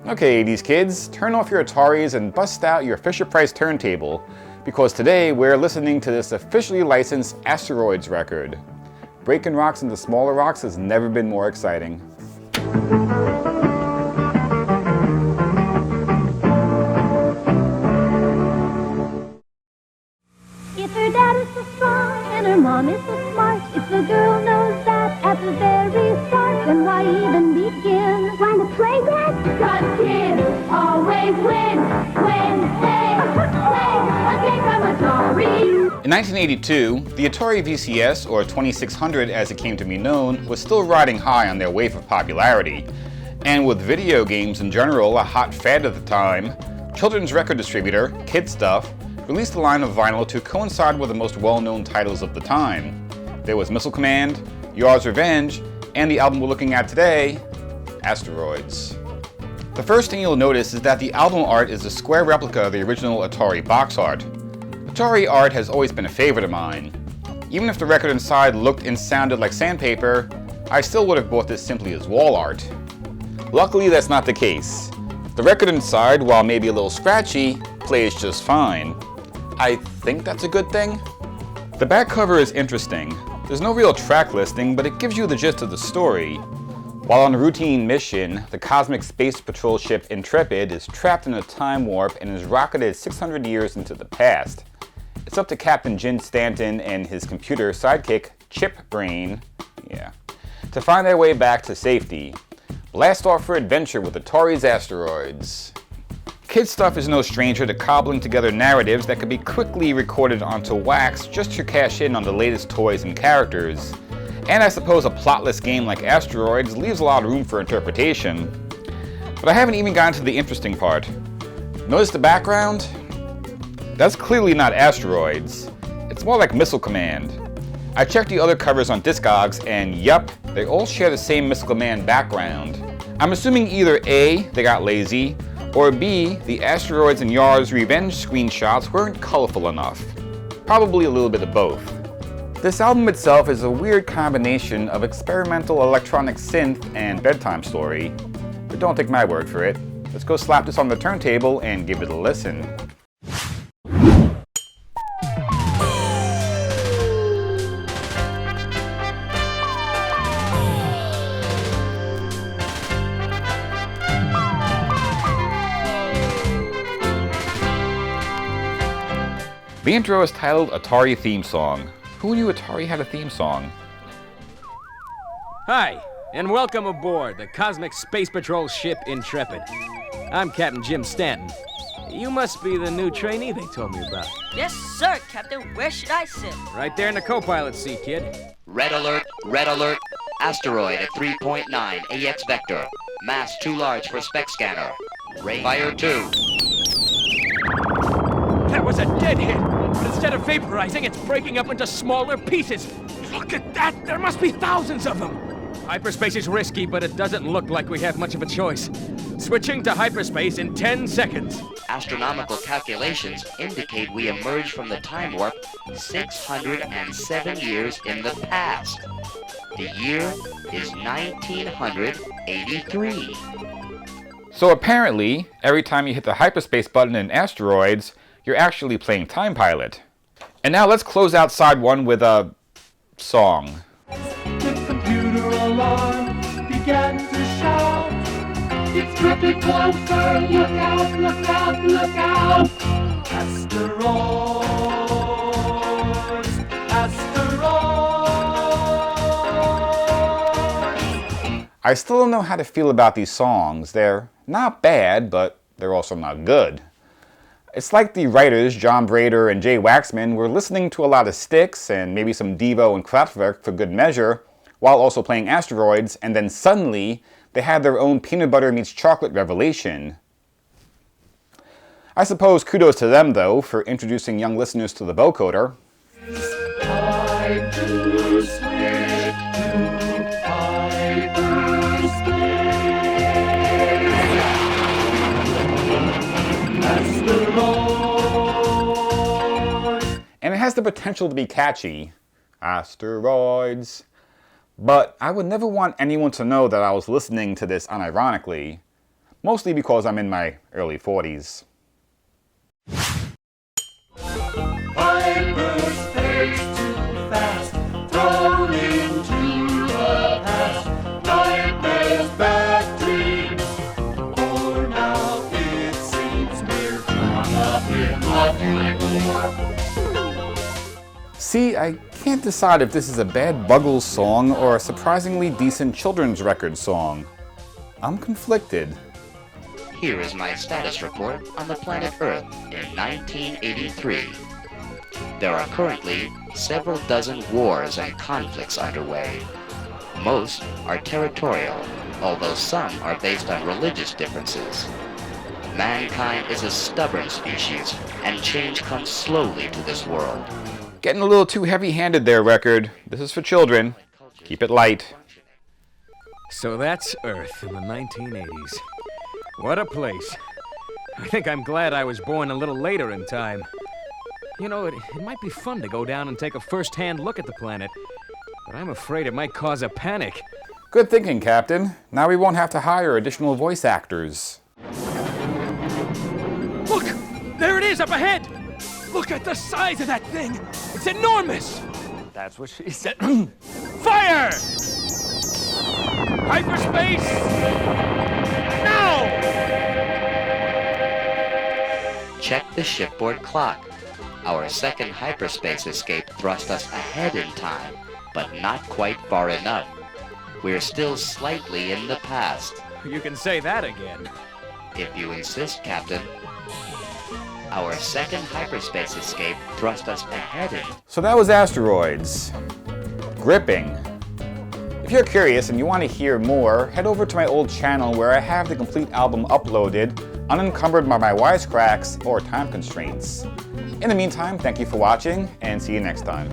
Okay, 80s kids, turn off your Ataris and bust out your Fisher-Price turntable, because today we're listening to this officially licensed Asteroids record. Breaking rocks into smaller rocks has never been more exciting. If her dad is so strong and her mom is so smart, if the girl knows that at the very start, then why even begin? Want to play that? 'Cause kids always win when they play a game from Atari. In 1982, the Atari VCS, or 2600 as it came to be known, was still riding high on their wave of popularity. And with video games in general a hot fad at the time, children's record distributor, Kid Stuff, released a line of vinyl to coincide with the most well-known titles of the time. There was Missile Command, Yar's Revenge, and the album we're looking at today, Asteroids. The first thing you'll notice is that the album art is a square replica of the original Atari box art. Atari art has always been a favorite of mine. Even if the record inside looked and sounded like sandpaper, I still would have bought this simply as wall art. Luckily, that's not the case. The record inside, while maybe a little scratchy, plays just fine. I think that's a good thing. The back cover is interesting. There's no real track listing, but it gives you the gist of the story. While on a routine mission, the cosmic space patrol ship Intrepid is trapped in a time warp and is rocketed 600 years into the past. It's up to Captain Jim Stanton and his computer sidekick, Chip Brain, to find their way back to safety. Blast off for adventure with Atari's Asteroids. Kid Stuff is no stranger to cobbling together narratives that can be quickly recorded onto wax just to cash in on the latest toys and characters. And I suppose a plotless game like Asteroids leaves a lot of room for interpretation. But I haven't even gotten to the interesting part. Notice the background? That's clearly not Asteroids. It's more like Missile Command. I checked the other covers on Discogs and yup, they all share the same Missile Command background. I'm assuming either A, they got lazy, or B, the Asteroids and Yar's Revenge screenshots weren't colorful enough. Probably a little bit of both. This album itself is a weird combination of experimental electronic synth and bedtime story, but don't take my word for it. Let's go slap this on the turntable and give it a listen. The intro is titled Atari Theme Song. Who knew Atari had a theme song? Hi, and welcome aboard the Cosmic Space Patrol ship Intrepid. I'm Captain Jim Stanton. You must be the new trainee they told me about. Yes, sir, Captain. Where should I sit? Right there in the co-pilot seat, kid. Red alert, asteroid at 3.9 AX vector. Mass too large for spec scanner. Fire 2. That was a dead hit, but instead of vaporizing, it's breaking up into smaller pieces. Look at that! There must be thousands of them! Hyperspace is risky, but it doesn't look like we have much of a choice. Switching to hyperspace in 10 seconds. Astronomical calculations indicate we emerged from the time warp 607 years in the past. The year is 1983. So apparently, every time you hit the hyperspace button in Asteroids, you're actually playing Time Pilot. And now let's close out side one with a song. The computer alarm began to shout. It's tripping closer, look out, look out, look out. Asteroids, asteroids. I still don't know how to feel about these songs. They're not bad, but they're also not good. It's like the writers, John Brader and Jay Waxman, were listening to a lot of Styx and maybe some Devo and Kraftwerk for good measure, while also playing Asteroids, and then suddenly they had their own peanut butter meets chocolate revelation. I suppose kudos to them, though, for introducing young listeners to the vocoder. Time to switch to hyperspace. Asteroids. And it has the potential to be catchy. Asteroids. But I would never want anyone to know that I was listening to this unironically. mostly because I'm in my early 40s. Hyperspace too fast, thrown into the past. Nightmares, bad dreams. For now it seems we're caught up in the warp. See, I can't decide if this is a bad Buggles song or a surprisingly decent children's record song. I'm conflicted. Here is my status report on the planet Earth in 1983. There are currently several dozen wars and conflicts underway. Most are territorial, although some are based on religious differences. Mankind is a stubborn species, and change comes slowly to this world. Getting a little too heavy-handed there, Record. This is for children. Keep it light. So that's Earth in the 1980s. What a place. I think I'm glad I was born a little later in time. You know, it might be fun to go down and take a first-hand look at the planet, but I'm afraid it might cause a panic. Good thinking, Captain. Now we won't have to hire additional voice actors. Look! There it is up ahead! Look at the size of that thing! It's enormous! That's what she said. Fire! Hyperspace! Now! Check the shipboard clock. Our second hyperspace escape thrust us ahead in time, but not quite far enough. We're still slightly in the past. You can say that again. If you insist, Captain. Our second hyperspace escape thrust us ahead in... So that was Asteroids. Gripping. If you're curious and you want to hear more, head over to my old channel where I have the complete album uploaded, unencumbered by my wisecracks or time constraints. In the meantime, thank you for watching, and see you next time.